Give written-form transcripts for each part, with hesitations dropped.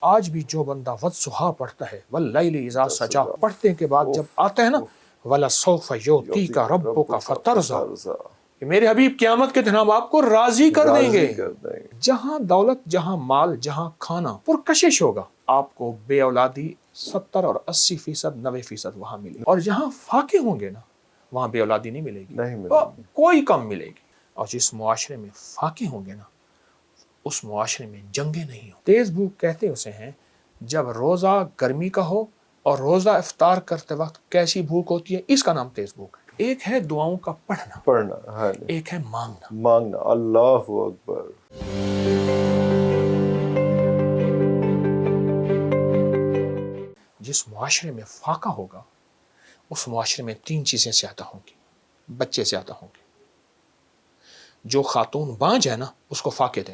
آج بھی جو بندہ وَالضُّحَىٰ پڑھتا ہے وَاللَّيْلِ اِذَا سَجَىٰ پڑھنے کے بعد جب آتا ہے نا وَلَسَوْفَ يُعْطِيكَ رَبُّكَ فَتَرْضَىٰ کہ میرے حبیب قیامت کے دن ہم آپ کو راضی کر دیں گے. جہاں دولت، جہاں مال، جہاں کھانا پرکشش ہوگا، آپ کو بے اولادی 70 اور 80%، 90% وہاں ملے گی. اور جہاں فاقے ہوں گے نا وہاں بے اولادی نہیں ملے گی، کوئی کم ملے گی. اور جس معاشرے میں فاقے ہوں گے نا اس معاشرے میں جنگیں نہیں ہوں. تیز بھوک کہتے اسے ہیں جب روزہ گرمی کا ہو اور روزہ افطار کرتے وقت کیسی بھوک ہوتی ہے، اس کا نام تیز بھوک ہے. ایک ہے دعاؤں کا پڑھنا، ایک ہے مانگنا. اللہ اکبر. جس معاشرے میں فاقہ ہوگا اس معاشرے میں 3 چیزیں زیادہ ہوں گی، بچے زیادہ ہوں گے. جو خاتون بانجھ ہے نا اس کو فاقے دے،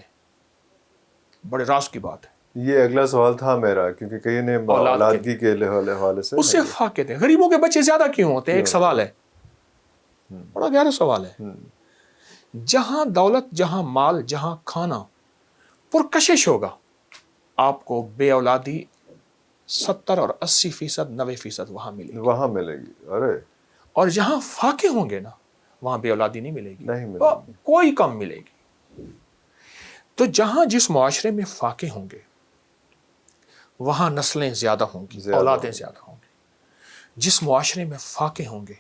بڑے راز کی بات ہے. یہ اگلا سوال تھا میرا، کیونکہ کئی نے اولادگی کے حوالے سے اس سے فاقے دیں. غریبوں کے بچے زیادہ کیوں ہوتے ہیں؟ ایک سوال ہے، بڑا گہرا سوال ہے. جہاں دولت، جہاں مال، جہاں کھانا پرکشش ہوگا، آپ کو بے اولادی 70 اور 80%، 90% وہاں ملے گی. ارے اور جہاں فاقے ہوں گے نا وہاں بے اولادی نہیں ملے گی، کوئی کم ملے گی. تو جہاں جس معاشرے میں فاقے ہوں گے وہاں نسلیں زیادہ ہوں گی، اولادیں زیادہ ہوں گی. جس معاشرے میں فاقے ہوں گے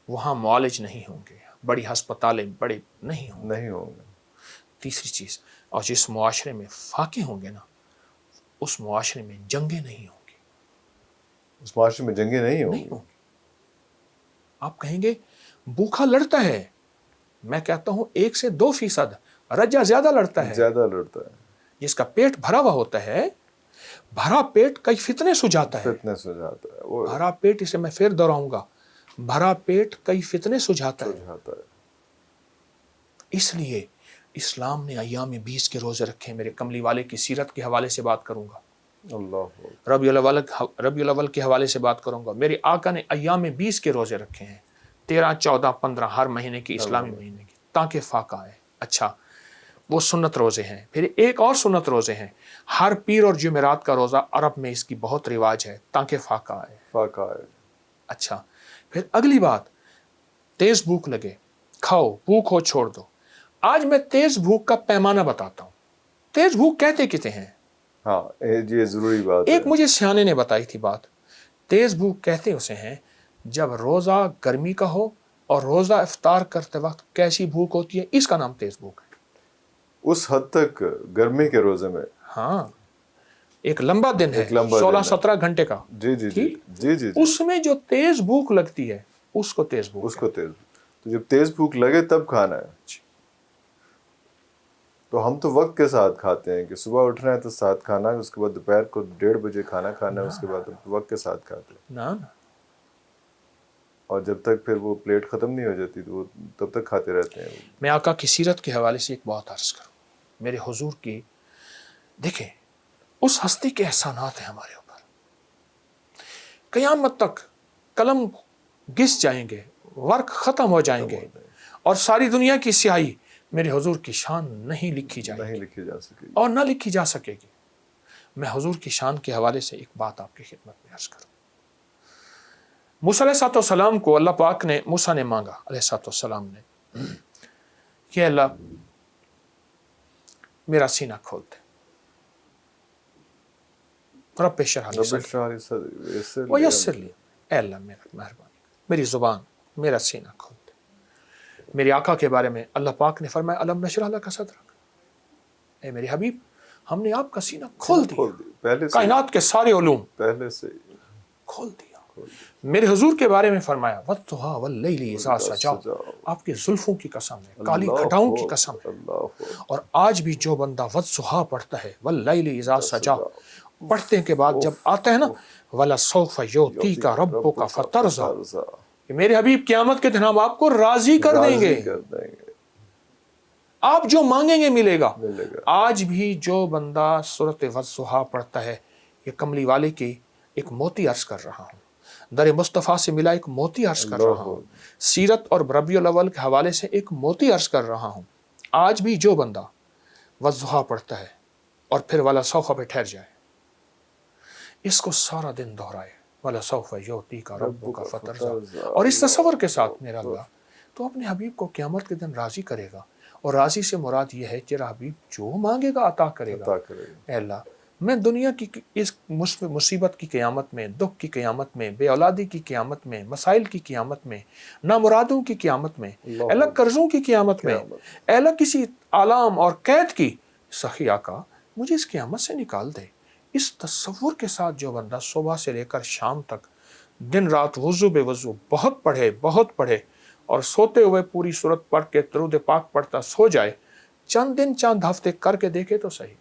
وہاں معالج نہیں ہوں گے، بڑی ہسپتالیں بڑے نہیں ہوں گے. تیسری چیز، اور جس معاشرے میں فاقے ہوں گے نا اس معاشرے میں جنگیں نہیں ہوں گی. اس معاشرے میں جنگیں نہیں ہوں گی. آپ کہیں گے بھوکا لڑتا ہے، میں کہتا ہوں 1 سے 2%. رجا زیادہ لڑتا ہے. جس کا پیٹ بھرا ہوا ہوتا ہے، بھرا پیٹ کئی فتنے سجاتا ہے. بھرا پیٹ، اسے میں پھر دہراؤں گا، بھرا پیٹ کئی فتنے سجاتا ہے. اس لیے اسلام نے ایام 20 کے روزے رکھے. میرے کملی والے کی سیرت کے حوالے سے بات کروں گا، ربیع الاول کے حوالے سے بات کروں گا. میرے آقا نے ایام 20 کے روزے رکھے ہیں، 13، 14، 15 ہر مہینے کی، اسلامی مہینے کی، تاکہ فاقہ آئے. اچھا، وہ سنت روزے ہیں. پھر ایک اور سنت روزے ہیں، ہر پیر اور جمعرات کا روزہ. عرب میں اس کی بہت رواج ہے تاکہ فاقہ آئے. اچھا، پھر اگلی بات، تیز بھوک لگے، کھاؤ، بھوک ہو چھوڑ دو. آج میں تیز بھوک کا پیمانہ بتاتا ہوں. تیز بھوک کہتے کتے ہیں؟ ہاں یہ ضروری بات ہے. ایک مجھے سیانے نے بتائی تھی بات. تیز بھوک کہتے اسے ہیں جب روزہ گرمی کا ہو اور روزہ افطار کرتے وقت کیسی بھوک ہوتی ہے، اس کا نام تیز بھوک ہے. اس حد تک گرمی کے روزے میں؟ ہاں، ایک لمبا دن ہے، 16-17 گھنٹے کا. جی. اس میں جو تیز بھوک لگتی ہے اس کو تیز بھوک ہے. تو جب تیز بھوک لگے تب کھانا ہے. تو ہم تو وقت کے ساتھ کھاتے ہیں کہ صبح اٹھنا ہے تو ساتھ کھانا ہے، اس کے بعد دوپہر کو 1:30 بجے کھانا کھانا ہے، اس کے بعد وقت کے ساتھ کھاتے ہیں. نا اور جب تک پھر وہ پلیٹ ختم نہیں ہو جاتی تو وہ تب تک کھاتے رہتے ہیں. میں آقا کی سیرت کے حوالے سے ایک بات عرض کروں. میرے حضور کی، دیکھیں اس ہستی کے احسانات ہیں ہمارے اوپر، قیامت تک قلم گس جائیں گے، ورق ختم ہو جائیں گے، اور ساری دنیا کی سیاہی میرے حضور کی شان نہیں لکھی جا سکے اور نہ لکھی جا سکے گی. میں حضور کی شان کے حوالے سے ایک بات آپ کی خدمت میں عرض کروں. موسیٰ علیہ السلام کو اللہ پاک نے، موسیٰ نے مانگا علیہ السلام نے کہ اللہ میرا سینہ کھول دے. رب اشرح لی صدری ویسر لی، اے اللہ میرا مہربانی، میری زبان، میرا سینہ کھول دے. میرے آقا کے بارے میں اللہ پاک نے فرمایا الم نشرح لک صدرک، اے میرے حبیب ہم نے آپ کا سینہ کھول دیا. کائنات کے سارے علوم پہلے سے کھول دیا. میرے حضور کے بارے میں فرمایا وَالضُّحَىٰ وَاللَّيْلِ إِذَا سَجَىٰ، آپ کے زلفوں کی قسم ہے، کالی گھٹاؤں کی قسم ہے. اور آج بھی جو بندہ وَالضُّحَىٰ پڑھتا ہے وَاللَّيْلِ إِذَا سَجَىٰ پڑھنے کے بعد جب آتا ہے نا وَلَسَوْفَ يُعْطِيكَ رَبُّكَ فَتَرْضَىٰ کہ میرے حبیب قیامت کے دن ہم آپ کو راضی کر دیں گے، آپ جو مانگیں گے ملے گا. آج بھی جو بندہ سورۃ والضحیٰ پڑھتا ہے، یہ کملی والے کی ایک موتی عرض کر رہا ہوں، در مصطفیٰ سے ملا ایک موتی عرض کر رہا ہوں، سیرت اور ربیع الاول کے حوالے سے ایک موتی عرض کر رہا ہوں. آج بھی جو بندہ والضحیٰ پڑھتا ہے اور پھر والسوف پہ ٹھہر جائے، اس کو سارا دن دہرائے، وَلَسَوْفَ يُعْطِيكَ رَبُّكَ فَتَرْضَىٰ، اور اس تصور کے ساتھ میرا اللہ تو اپنے حبیب کو قیامت کے دن راضی کرے گا، اور راضی سے مراد یہ ہے تیرا حبیب جو مانگے گا عطا کرے گا۔ اے اللہ میں دنیا کی اس مصیبت کی قیامت میں، دکھ کی قیامت میں، بے اولادی کی قیامت میں، مسائل کی قیامت میں، نامرادوں کی قیامت میں، اے اللہ قرضوں کی قیامت میں، اے اللہ کسی آلام اور قید کی، سخی آقا مجھے اس قیامت سے نکال دے۔ اس تصور کے ساتھ جو بندہ صبح سے لے کر شام تک دن رات وضو بے وضو بہت پڑھے اور سوتے ہوئے پوری سورت پڑھ کے درود پاک پڑھتا سو جائے، چند دن چند ہفتے کر کے دیکھے تو صحیح۔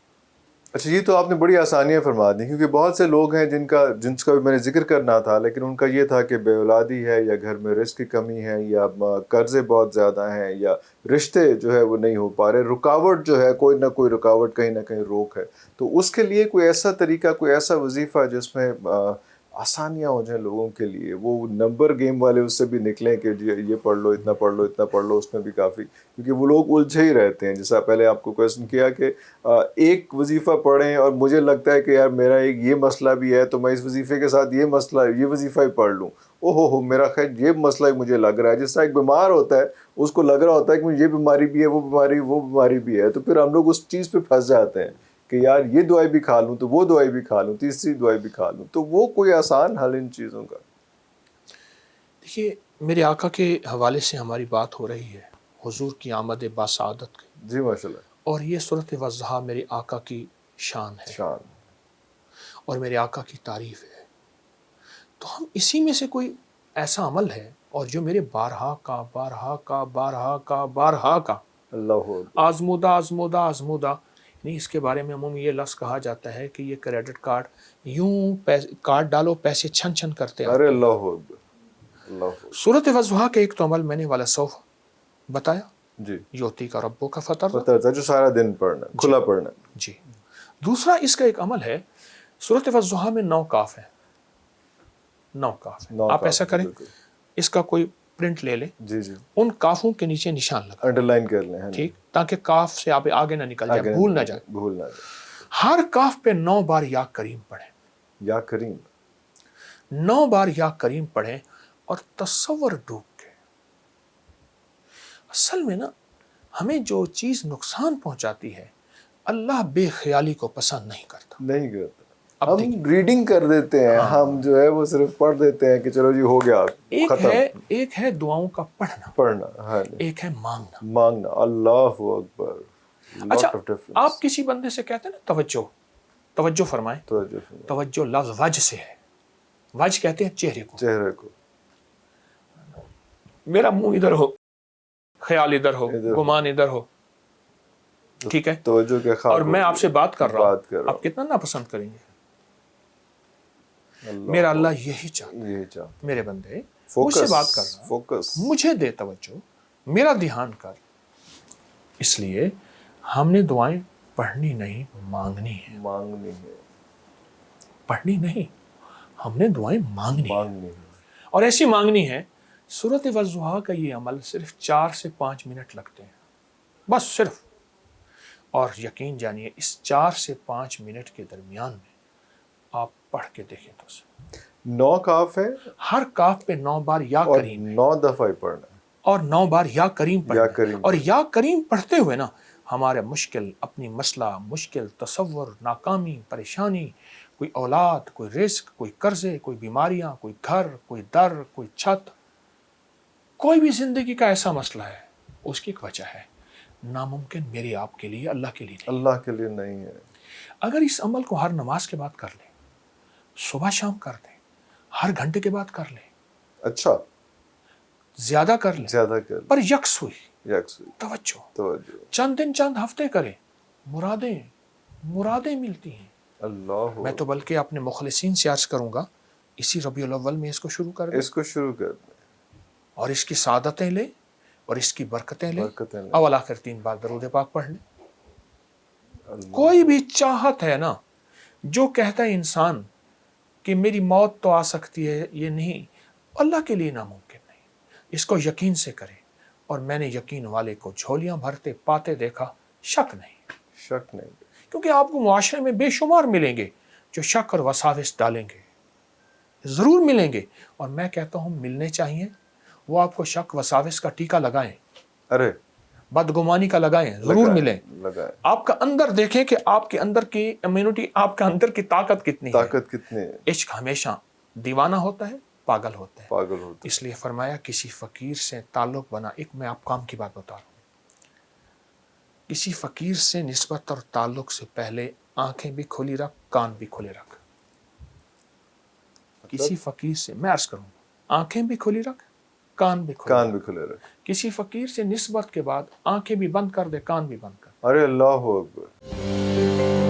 اچھا یہ تو آپ نے بڑی آسانیاں فرما دی، کیونکہ بہت سے لوگ ہیں جن کا بھی میں نے ذکر کرنا تھا، لیکن ان کا یہ تھا کہ بے اولادی ہے، یا گھر میں رزق کی کمی ہے، یا قرضے بہت زیادہ ہیں، یا رشتے جو ہے وہ نہیں ہو پا رہے، رکاوٹ جو ہے کوئی نہ کوئی رکاوٹ کہیں نہ کہیں روک ہے۔ تو اس کے لیے کوئی ایسا طریقہ، کوئی ایسا وظیفہ جس میں آسانیاں ہو جائیں لوگوں کے لیے، وہ نمبر گیم والے اس سے بھی نکلیں کہ جی یہ پڑھ لو، اتنا پڑھ لو، اتنا پڑھ لو، اس میں بھی کافی، کیونکہ وہ لوگ الجھے ہی رہتے ہیں۔ جیسا پہلے آپ کو کویسچن کیا کہ ایک وظیفہ پڑھیں اور مجھے لگتا ہے کہ یار میرا ایک یہ مسئلہ بھی ہے تو میں اس وظیفے کے ساتھ یہ وظیفہ ہی پڑھ لوں، ہو میرا خیر یہ مسئلہ ہی مجھے لگ رہا ہے۔ جس طرح ایک بیمار ہوتا ہے اس کو لگ رہا ہوتا ہے کہ مجھے یہ بیماری بھی ہے، وہ بیماری بھی ہے، تو پھر ہم لوگ اس چیز پہ پھنس جاتے ہیں کہ یار یہ دوائی بھی کھا لوں تو وہ دوائی بھی کھا لوں، تیسری دوائی بھی کھا لوں۔ تو وہ کوئی آسان حل ان چیزوں کا؟ دیکھیے میرے آقا کے حوالے سے ہماری بات ہو رہی ہے، حضور کی آمد باسعادت کی، جی ماشاء اللہ، اور یہ صورت والضحیٰ میرے آقا کی شان ہے اور میرے آقا کی تعریف ہے۔ تو ہم اسی میں سے کوئی ایسا عمل ہے اور جو میرے بارہا کا اللہ آزمودہ، نہیں اس کے بارے میں عموم یہ لفظ کہا جاتا ہے کہ یہ کریڈٹ کارڈ یوں کارڈ ڈالو پیسے چھن چھن کرتے ہیں۔ ارے اللہ صورت والضحیٰ کا ایک تو عمل میں نے وَلَسَوْفَ بتایا، جی، یُعْطِیکَ رَبُّکَ فَتَرْضَىٰ، فتح جو سارا دن پڑھنا، کھلا پڑھنا۔ جی دوسرا اس کا ایک عمل ہے، صورت والضحیٰ میں 9 کاف ہیں، 9 کاف ہیں، آپ ایسا کریں اس کا کوئی پرنٹ لے لیں، جی جی، ان کافوں کے نیچے نشان لگا، انڈر لائن کر لیں، ٹھیک، تاکہ کاف سے آپ آگے نہ نکل جائے، بھول نہ جائے۔ ہر کاف پہ 9 بار یا کریم پڑھیں، یا کریم، 9 بار یا کریم پڑھیں، اور تصور ڈوب کے، اصل میں نا ہمیں جو چیز نقصان پہنچاتی ہے اللہ بے خیالی کو پسند نہیں کرتا۔ ہم ریڈنگ کر دیتے ہیں، ہم جو ہے وہ صرف پڑھ دیتے ہیں کہ چلو جی ہو گیا ختم۔ ایک ہے دعاؤں کا پڑھنا، ایک ہے مانگنا۔ اللہ اکبر۔ اچھا آپ کسی بندے سے کہتے ہیں نا توجہ فرمائیں، توجہ لفظ وجہ سے ہے، وجہ کہتے ہیں چہرے کو، میرا منہ ادھر ہو، خیال ادھر ہو، گمان ادھر ہو، ٹھیک ہے، توجہ کے خواب، اور میں آپ سے بات کر رہا ہوں، آپ کتنا ناپسند کریں گے؟ میرا اللہ یہی چاہتا، میرے بندے مجھ سے بات کر رہا، مجھے دے توجہ، میرا دھیان کر۔ اس لیے ہم نے دعائیں پڑھنی نہیں، مانگنی ہے، پڑھنی نہیں، ہم نے دعائیں مانگنی ہے، اور ایسی مانگنی ہے۔ صورت والضحیٰ کا یہ عمل صرف 4 سے 5 منٹ لگتے ہیں، بس صرف، اور یقین جانیے اس 4 سے 5 منٹ کے درمیان میں آپ پڑھ کے دیکھیں تو 9 کاف ہے، ہر کاف پہ 9 بار یا کریم، 9 دفعہ پڑھنا، اور 9 بار یا کریم پڑھنا، اور یا کریم پڑھتے ہوئے نا ہمارے مشکل، اپنی مسئلہ، مشکل تصور، ناکامی، پریشانی، کوئی اولاد، کوئی رزق، کوئی قرضے، کوئی بیماریاں، کوئی گھر، کوئی در، کوئی چھت، کوئی بھی زندگی کا ایسا مسئلہ ہے، اس کی ایک وجہ ہے، ناممکن میرے آپ کے لیے، اللہ کے لیے نہیں، اللہ کے لیے نہیں ہے۔ اگر اس عمل کو ہر نماز کے بعد کر لیں، صبح شام کر دیں، ہر گھنٹے کے بعد کر لیں، اچھا زیادہ کر لیں، پر یکسوئی توجہ، چند دن چند ہفتے کریں، مرادیں ملتی ہیں۔ اللہ، میں تو بلکہ اپنے مخلصین سے عرض کروں گا اسی ربیع الاول میں اس کو شروع کر دیں، اور اس کی سعادتیں لیں اور اس کی برکتیں لیں، اول آخر 3 بار درود پاک پڑھ لیں۔ کوئی بھی چاہت ہے نا، جو کہتا ہے انسان کہ میری موت تو آ سکتی ہے، یہ نہیں، اللہ کے لیے ناممکن نہیں، اس کو یقین سے کرے، اور میں نے یقین والے کو جھولیاں بھرتے پاتے دیکھا، شک نہیں، کیونکہ آپ کو معاشرے میں بے شمار ملیں گے جو شک اور وساوس ڈالیں گے ضرور ملیں گے، اور میں کہتا ہوں ملنے چاہیے۔ وہ آپ کو شک وساوس کا ٹیکہ لگائیں، ارے بدگمانی کا لگائیں، ضرور ملیں۔ لگائیں۔ آپ کا اندر دیکھیں کہ آپ کے اندر کی امیونٹی، آپ کے اندر کی طاقت کتنی ہے۔ طاقت کتنی ہے۔ عشق ہمیشہ دیوانہ ہوتا ہے، پاگل ہوتا ہے، پاگل ہوتا ہے۔ اس لیے فرمایا کسی فقیر سے تعلق بنا۔ ایک میں آپ کام کی بات بتا رہا ہوں، کسی فقیر سے نسبت اور تعلق سے پہلے آنکھیں بھی کھلی رکھ، کان بھی کھلے رکھ۔ کسی فقیر سے، میں عرض کروں، آنکھیں بھی کھلی رکھ، کان بھی کھلے رکھ۔ کسی فقیر سے نسبت کے بعد آنکھیں بھی بند کر دے، کان بھی بند کر۔ ارے اللہ اکبر۔